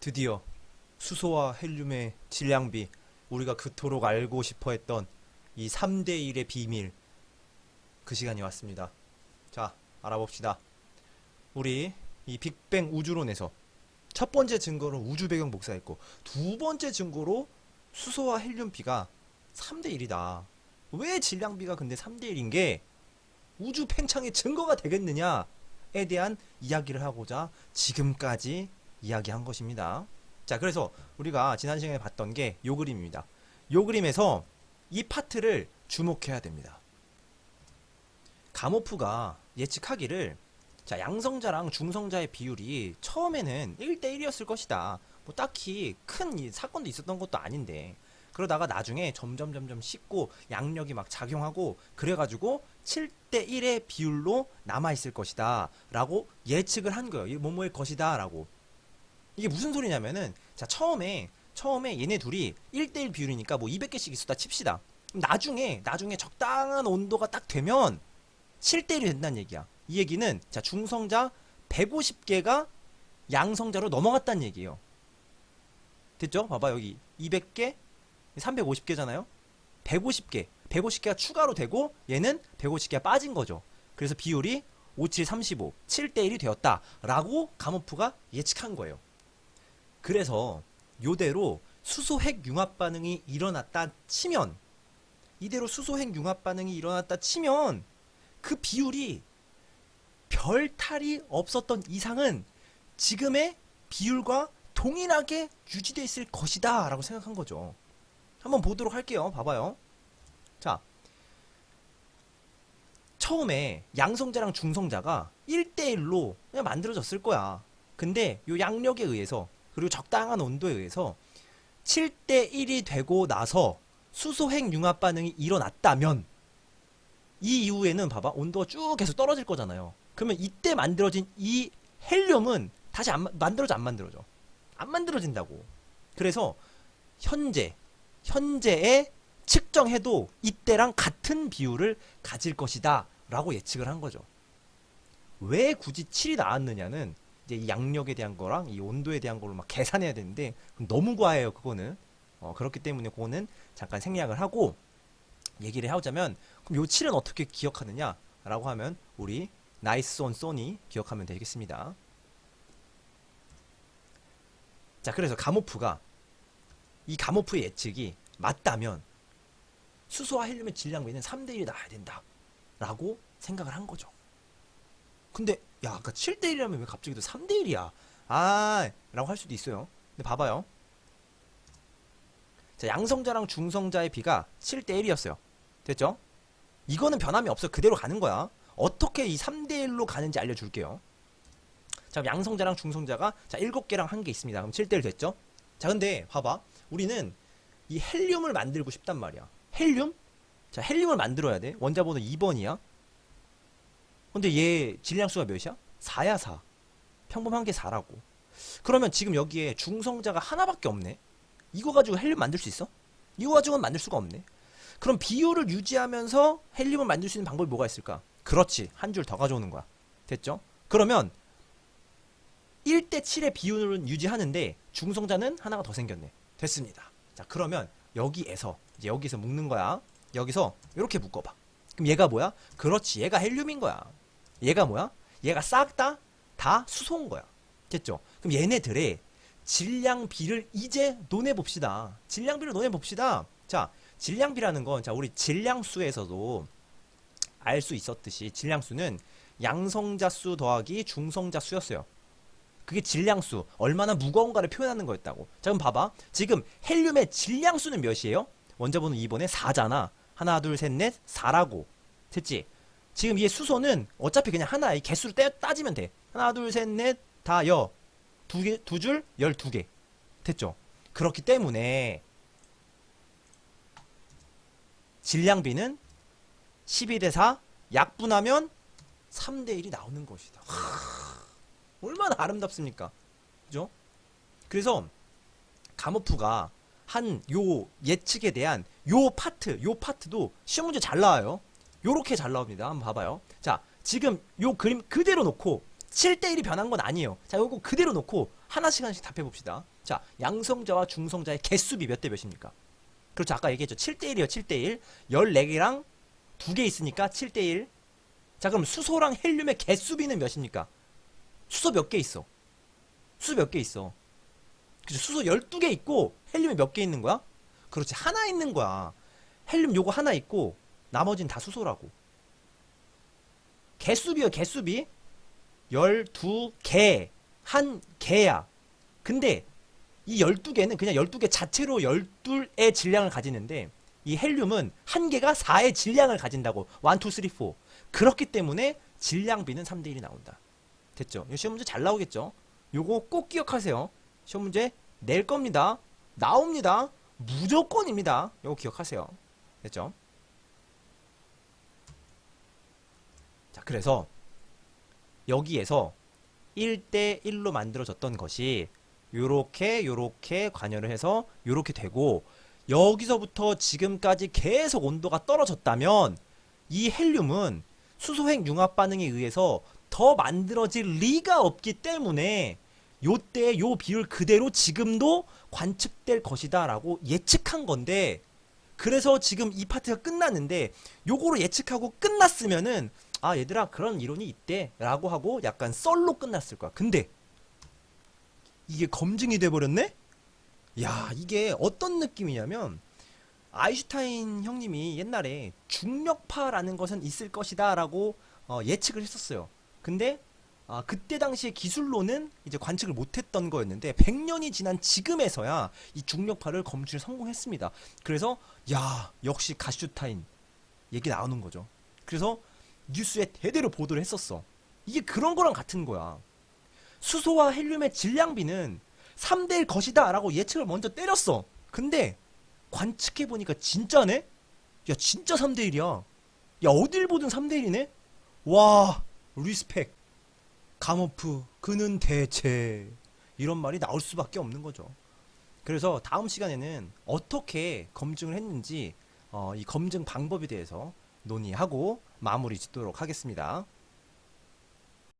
드디어 수소와 헬륨의 질량비, 우리가 그토록 알고 싶어 했던 이 3대1의 비밀, 그 시간이 왔습니다. 자, 알아봅시다. 우리 이 빅뱅 우주론에서 첫 번째 증거로 우주 배경 복사했고, 두 번째 증거로 수소와 헬륨비가 3대1이다. 왜 질량비가 근데 3대1인 게 우주 팽창의 증거가 되겠느냐에 대한 이야기를 하고자 지금까지 이야기한 것입니다. 자, 그래서 우리가 지난 시간에 봤던 게 요 그림입니다. 요 그림에서 이 파트를 주목해야 됩니다. 가모프가 예측하기를, 자, 양성자랑 중성자의 비율이 처음에는 1대1이었을 것이다. 뭐 딱히 큰 사건도 있었던 것도 아닌데, 그러다가 나중에 점점 식고 양력이 막 작용하고 그래가지고 7대1의 비율로 남아있을 것이다 라고 예측을 한 거예요. 이 뭐뭐일 것이다 라고. 이게 무슨 소리냐면은, 자, 처음에 얘네 둘이 1대1 비율이니까 뭐 200개씩 있었다 칩시다. 나중에 적당한 온도가 딱 되면 7대1이 된다는 얘기야. 이 얘기는, 자, 중성자 150개가 양성자로 넘어갔다는 얘기예요. 됐죠? 봐봐, 여기 200개, 350개잖아요? 150개가 추가로 되고 얘는 150개가 빠진 거죠. 그래서 비율이 57, 35, 7대1이 되었다라고 가모프가 예측한 거예요. 그래서 요대로 수소핵 융합 반응이 일어났다 치면, 이대로 수소핵 융합 반응이 일어났다 치면 그 비율이 별 탈이 없었던 이상은 지금의 비율과 동일하게 유지되어 있을 것이다 라고 생각한 거죠. 한번 보도록 할게요. 봐봐요. 자, 처음에 양성자랑 중성자가 1대1로 그냥 만들어졌을 거야. 근데 요 양력에 의해서, 그리고 적당한 온도에 의해서 7대1이 되고 나서 수소핵 융합 반응이 일어났다면, 이 이후에는 봐봐, 온도가 쭉 계속 떨어질 거잖아요. 그러면 이때 만들어진 이 헬륨은 다시 만들어져, 안 만들어져? 안 만들어진다고. 그래서 현재에 측정해도 이때랑 같은 비율을 가질 것이다 라고 예측을 한 거죠. 왜 굳이 7이 나왔느냐는 이제 이 양력에 대한 거랑 이 온도에 대한 걸로 막 계산해야 되는데 너무 과해요, 그거는. 그렇기 때문에 그거는 잠깐 생략을 하고 얘기를 하자면, 그럼 요 7은 어떻게 기억하느냐 라고 하면 우리 나이스 온 소니 기억하면 되겠습니다. 자, 그래서 이 가모프의 예측이 맞다면 수소와 헬륨의 질량비는 3대1이 나와야 된다 라고 생각을 한 거죠. 근데 야, 아까 7대1이라면 왜 갑자기 또 3대1이야 라고 할 수도 있어요. 근데 봐봐요. 자, 양성자랑 중성자의 비가 7대1이었어요. 됐죠? 이거는 변함이 없어. 그대로 가는 거야. 어떻게 이 3대1로 가는지 알려줄게요. 자, 그럼 양성자랑 중성자가, 자, 7개랑 1개 있습니다. 그럼 7대1 됐죠? 자, 근데 봐봐. 우리는 이 헬륨을 만들고 싶단 말이야. 헬륨? 자, 헬륨을 만들어야 돼. 원자번호 2번이야. 근데 얘 질량수가 몇이야? 4야, 4. 평범한 게 4라고. 그러면 지금 여기에 중성자가 하나밖에 없네. 이거 가지고 헬륨 만들 수 있어? 이거 가지고는 만들 수가 없네. 그럼 비율을 유지하면서 헬륨을 만들 수 있는 방법이 뭐가 있을까? 그렇지, 한 줄 더 가져오는 거야. 됐죠? 그러면 1대7의 비율은 유지하는데 중성자는 하나가 더 생겼네. 됐습니다. 자, 그러면 여기에서 묶는 거야. 여기서 이렇게 묶어봐. 그럼 얘가 뭐야? 그렇지, 얘가 헬륨인 거야. 얘가 뭐야? 얘가 싹 다 수소인 거야. 됐죠? 그럼 얘네들의 질량비를 이제 논해봅시다. 질량비를 논해봅시다. 자, 질량비라는 건, 자, 우리 질량수에서도 알 수 있었듯이 질량수는 양성자 수 더하기 중성자 수였어요. 그게 질량수, 얼마나 무거운가를 표현하는 거였다고. 자, 그럼 봐봐. 지금 헬륨의 질량수는 몇이에요? 원자번호 2번에 4잖아. 하나, 둘, 셋, 넷, 4라고. 됐지? 지금 얘 수소는 어차피 그냥 하나의 개수로 따지면 돼. 하나, 둘, 셋, 넷, 다 두 줄, 12개. 됐죠? 그렇기 때문에 질량비는 12대4 약분하면 3대1이 나오는 것이다. 얼마나 아름답습니까? 그죠? 그래서 가모프가 한 요 예측에 대한 요 파트도 시험 문제 잘 나와요. 요렇게 잘 나옵니다. 한번 봐봐요. 자, 지금 요 그림 그대로 놓고 7대1이 변한 건 아니에요. 자, 요거 그대로 놓고 하나씩 답해봅시다. 자, 양성자와 중성자의 개수비 몇 대 몇입니까? 그렇죠. 아까 얘기했죠. 7대1이요. 7대1. 14개랑 2개 있으니까 7대1. 자, 그럼 수소랑 헬륨의 개수비는 몇입니까? 수소 몇 개 있어? 수소 몇 개 있어? 그죠? 수소 12개 있고 헬륨이 몇 개 있는 거야? 그렇지. 하나 있는 거야. 헬륨 요거 하나 있고 나머지는 다 수소라고. 개수비요. 개수비. 12개. 한 개야. 근데 이 12개는 그냥 12개 자체로 12의 질량을 가지는데 이 헬륨은 한 개가 4의 질량을 가진다고. 1, 2, 3, 4. 그렇기 때문에 질량비는 3대1이 나온다. 됐죠? 이 시험 문제 잘 나오겠죠? 요거 꼭 기억하세요. 시험 문제 낼 겁니다. 나옵니다. 무조건입니다. 요거 기억하세요. 됐죠? 자, 그래서 여기에서 1대1로 만들어졌던 것이 요렇게 관여를 해서 요렇게 되고, 여기서부터 지금까지 계속 온도가 떨어졌다면 이 헬륨은 수소핵 융합 반응에 의해서 더 만들어질 리가 없기 때문에 요때 요 비율 그대로 지금도 관측될 것이다 라고 예측한 건데, 그래서 지금 이 파트가 끝났는데 요거로 예측하고 끝났으면은 아 얘들아 그런 이론이 있대 라고 하고 약간 썰로 끝났을 거야. 근데 이게 검증이 돼버렸네? 야, 이게 어떤 느낌이냐면 아인슈타인 형님이 옛날에 중력파라는 것은 있을 것이다 라고 예측을 했었어요. 근데 그때 당시의 기술로는 이제 관측을 못했던 거였는데 100년이 지난 지금에서야 이 중력파를 검출에 성공했습니다. 그래서 야 역시 가슈타인 얘기 나오는 거죠. 그래서 뉴스에 대대로 보도를 했었어. 이게 그런 거랑 같은 거야. 수소와 헬륨의 질량비는 3대1 것이다 라고 예측을 먼저 때렸어. 근데 관측해보니까 진짜네? 야 진짜 3대1이야. 야 어딜 보든 3대1이네? 와 리스펙. 감호프 그는 대체 이런 말이 나올 수밖에 없는 거죠. 그래서 다음 시간에는 어떻게 검증을 했는지 이 검증 방법에 대해서 논의하고 마무리 짓도록 하겠습니다.